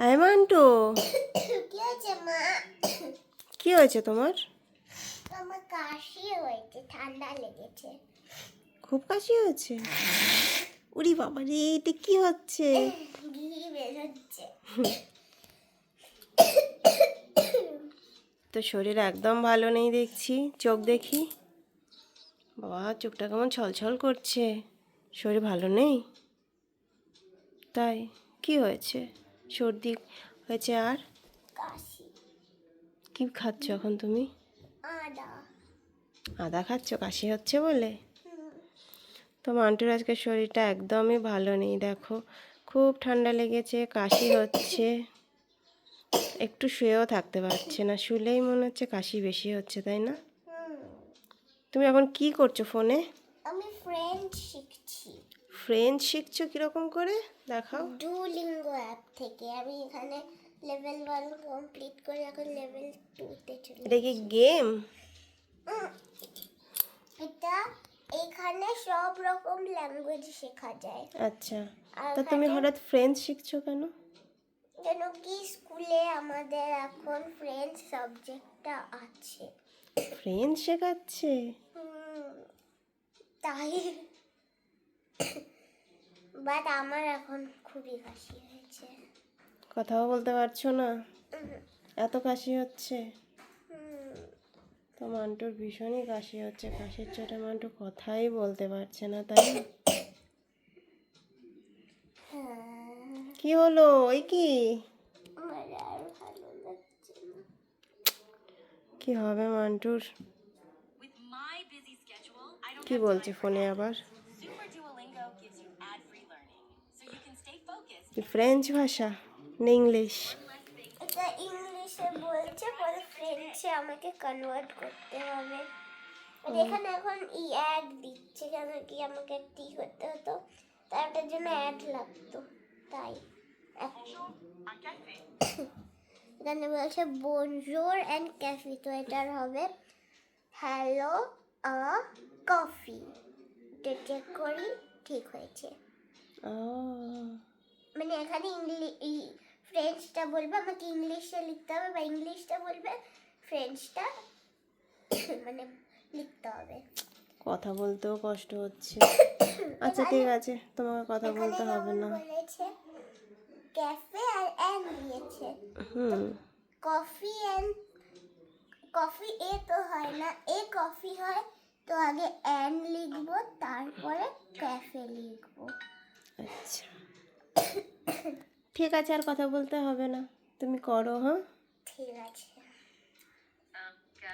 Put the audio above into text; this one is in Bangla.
আয় মান্টু, কি হয়েছে মা? কি হয়েছে তোমার? আমার কাশি হয়েছে, ঠান্ডা লেগেছে। খুব কাশি হয়েছে? উরি বাবা রে, এটা কি হচ্ছে? ঘি বেরোচ্ছে। তো শরীর একদম ভালো নেই দেখছি, চোখ দেখি। বাবা, চোখটা কেমন ছলছল করছে। শরীর ভালো নেই? তাই কি হয়েছে? সর্দি হয়েছে আর? কাশি। কি খাচ্ছ এখন তুমি? আদা। আদা খাচ্ছ কাশি হচ্ছে বলে? হুম। তো মান্টুর আজকে শরীরটা একদমই ভালো নেই, দেখো খুব ঠান্ডা লেগেছে, কাশি হচ্ছে, একটু শুয়েও থাকতে পারছে না, শুলেই মনে হচ্ছে কাশি বেশি হচ্ছে, তাই না? তুমি এখন কি করছো ফোনে? আমি ফ্রেঞ্চ শিখছি। ফ্রেঞ্চ শিখছো? কিরকম করে দেখাও। ডুওলিঙ্গো অ্যাপ থেকে। আমি এখানে লেভেল 1 কমপ্লিট করে এখন লেভেল 2-তে চলে এটা কি গেছি। গেম? এটা এখানে সব রকম ল্যাঙ্গুয়েজ শেখা যায়। আচ্ছা, আর তা তুমি এখানে হঠাৎ ফ্রেঞ্চ শিখছো কেন? কেন কি স্কুলে আমাদের এখন ফ্রেঞ্চ সাবজেক্টটা আছে। ফ্রেঞ্চ শেখাচ্ছে? তাই বাট আমার এখন খুবই কাশি হয়েছে। কথাও বলতে পারছো না? এত কাশি হচ্ছে? তো মান্টুর ভীষণই কাশি হচ্ছে, কাশির চোটে মান্টু কথাই বলতে পারছে না, তাই না? কি হলো? ওই কি আমার আর ভালো লাগছে না। কি হবে মান্টুর? কি বলছে ফোনে আবার? কি ফ্রেঞ্চ ভাষা না ইংলিশ? এটা ইংলিশে বলছে, পরে ফ্রেঞ্চে আমাকে কনভার্ট করতে হবে। আর এখানে এখন অ্যাড দিচ্ছে, কেন কি আমাকে একটি করতে হতো, তারটার জন্য অ্যাড লাগতো, তাই এখানে বলছে বনজোর অ্যান্ড ক্যাফি, তো এটার হবে হ্যালো আ কফি। এটা চেক করি, ঠিক হয়েছে। মানে এখানে ফ্রেঞ্চটা বলবে, আমাকে ইংলিশে লিখতে হবে, বা ইংলিশটা বলবে, ফ্রেঞ্চটা মানে লিখতে হবে। কথা বলতেও কষ্ট হচ্ছে। আচ্ছা ঠিক আছে, তোমাকে কথা বলতে হবে না। বলেছে ক্যাফে আর এন দিয়েছে। হুম। কফি এন্ড কফি এ তো হয় না, এ কফি হয়, তো আগে এন লিখবো, তারপরে ক্যাফে লিখবো। আচ্ছা ঠিক আছে, আর কথা বলতে হবে না, তুমি করো। হ্যাঁ, ঠিক আছে।